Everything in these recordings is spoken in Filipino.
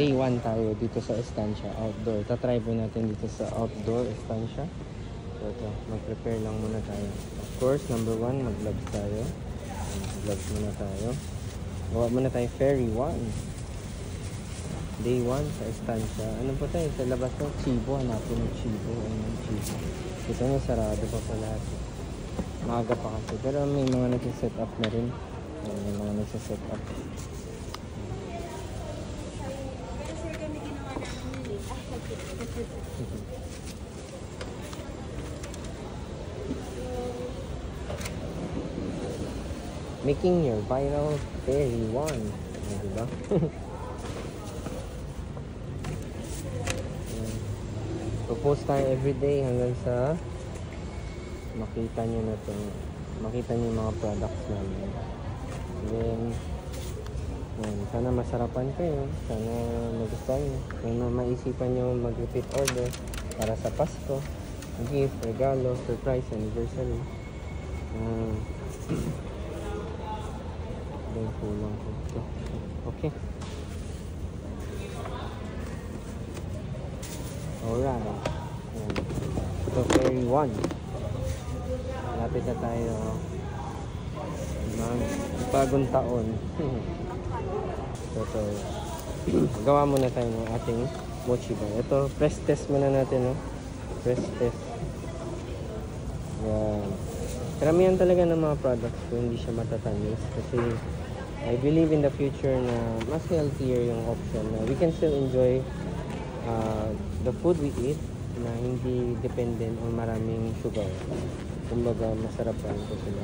day 1 tayo dito sa estancia, outdoor. Tatry po natin dito sa outdoor estancia. So ito, mag-prepare lang muna tayo. Of course, number 1, mag-gloves tayo. Gloves muna tayo. Gawa muna tayo ferry 1. Day 1 sa estancia. Ano po tayo? Sa labas ng Chibo. Hanapin ng Chibo. Ayun, Chibo. Ito nyo, sarado pa pala. Maaga pa kasi. Pero may mga nagsiset up na rin. May mga nagsiset up. Making your viral ferry 1. Diba? Post tayo everyday hanggang sa makita nyo na to. Makita nyo yung mga products namin. Then, sana masarapan kayo. Sana magustuhan nyo. Sana maisipan nyo mag-repeat order para sa Pasko, gift, regalo, surprise, anniversary. Then, kulang ko. Okay. Alright. So, ferry 1. Lapit na tayo ng bagong taon. So, gawa muna tayo ng ating mochi bar. Ito, press test muna natin, no? Press test. Yan. Karamihan talaga ng mga products ko, hindi siya matatamis. Kasi, I believe in the future na mas healthier yung option na we can still enjoy the food we eat na hindi dependent on maraming sugar. Kumbaga, masarapan ko sila.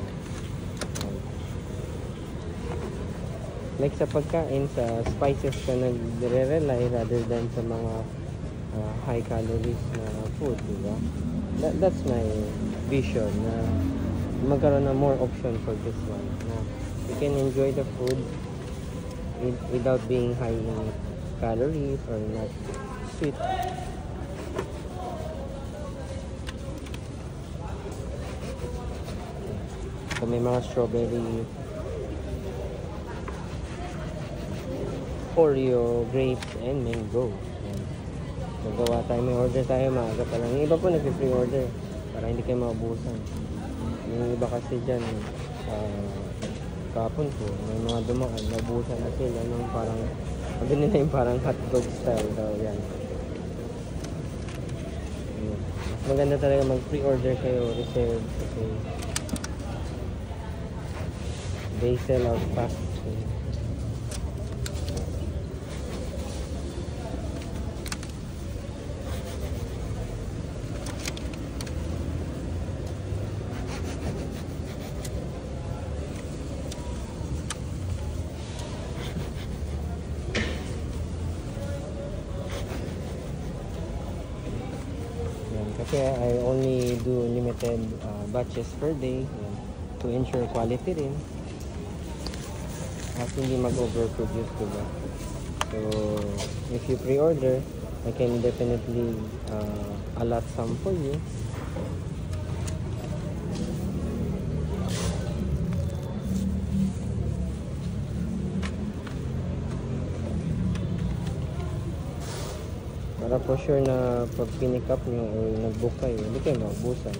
Like sa pagkain, sa spices ka nagre-rely rather than sa mga high calories na food, diba? That's my vision na magkaroon na more option for this one. Na you can enjoy the food without being high in calories or not sweet. So may mga strawberry, Oreo, grapes, and mango. So gawa tayo, may order tayo, maaga pa lang. Yung iba po nag-free order para hindi kayo maubusan. Yung iba kasi dyan, kapon po, may mga dumaan, naubusan na sila nung parang, sabi nila yung parang hotdog style daw yan. Mas maganda talaga mag-pre-order kayo, reserve, kasi they sell out fast. Kasi I only do limited batches per day to ensure quality rin at hindi mag-overproduce, diba? So if you pre-order, I can definitely allot some for you. Para for sure na pag pinick up nyo or nag-book kayo, hindi kayo maubusan.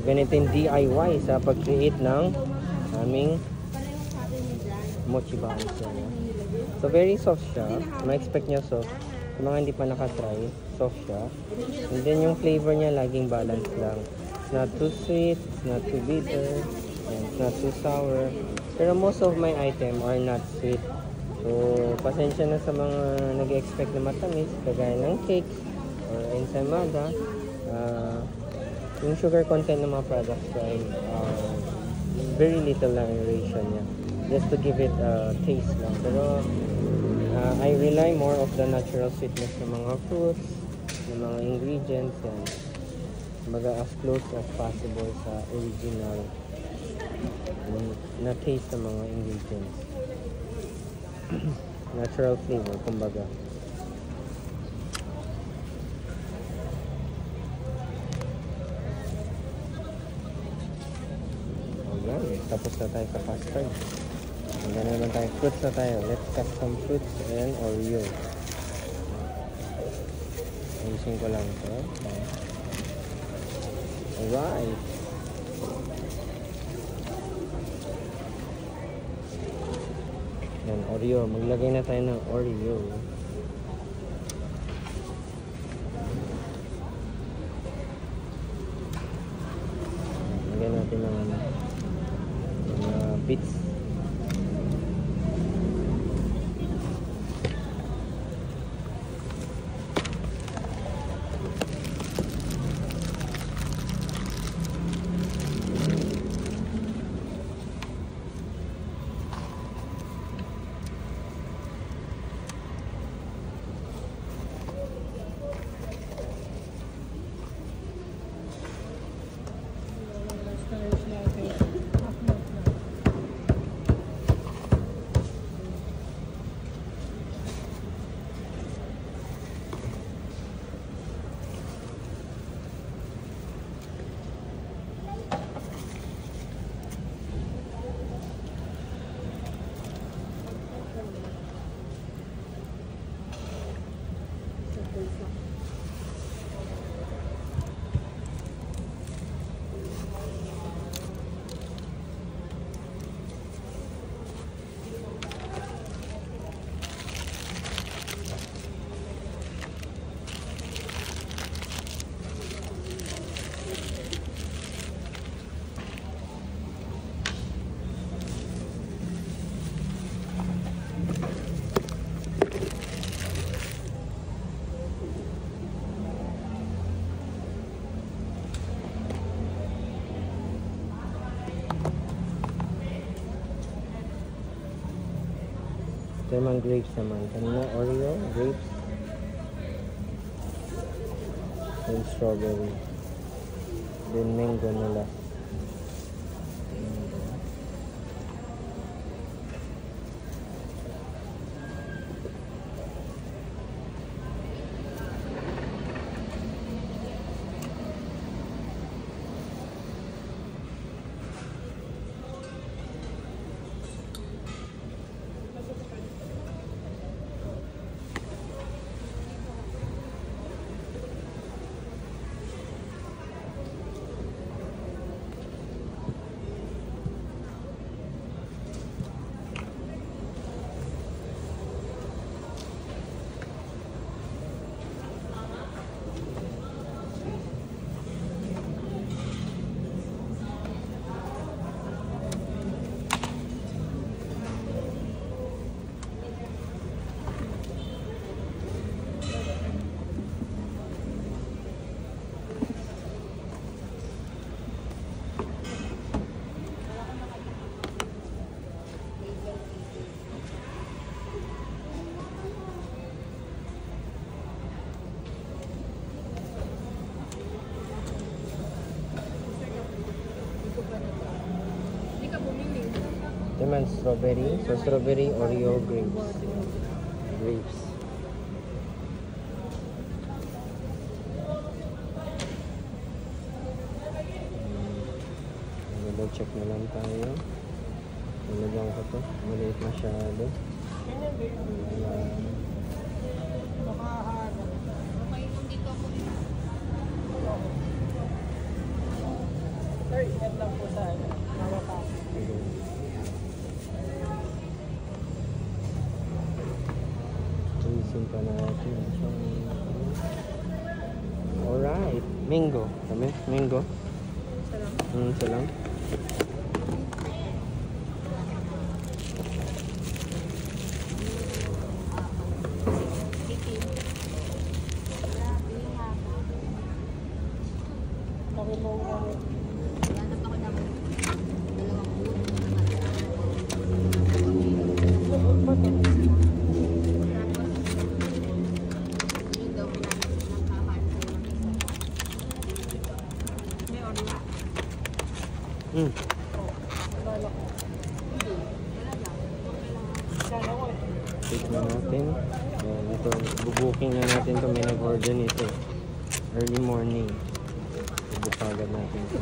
Ganito yung DIY sa pag-create ng aming mochi balls. So very soft siya. Ma-expect nyo soft. Sa mga hindi pa nakatry, soft siya. And then yung flavor niya laging balance lang. It's not too sweet, it's not too bitter, and it's not too sour. Pero most of my item are not sweet. So pasensya na sa mga nag-expect na matamis, kagaya ng cake or ensaymada. Yung sugar content ng mga products ko ay very little lang yung ratio niya. Just to give it a taste lang. Pero I rely more of the natural sweetness ng mga fruits, ng mga ingredients, yan. Kumbaga as close as possible sa original na taste ng mga ingredients. Natural flavor, kumbaga. Ayan, tapos na tayo sa custard. Hanggang naman tayo, fruits na tayo. Let's cut some fruits and Oreo. Ayusin ko lang ito. Alright. Yan, Oreo. Maglagay na tayo ng Oreo. Lagyan natin ng bits. Ito naman grapes naman. Kanina Oreo, grapes, then strawberry, then mango nila. Ito naman strawberry. So strawberry, Oreo, grapes. Grapes. Double check na lang tayo. Nalagyan ko to. Maliit masyado. Isin pa natin. Alright. Mango. Kami? Mango? Isa lang. Hmm. Check na natin. Ayan, ito, bubuking na natin to. May nag-order nito. Early morning. Bubukagan natin ito.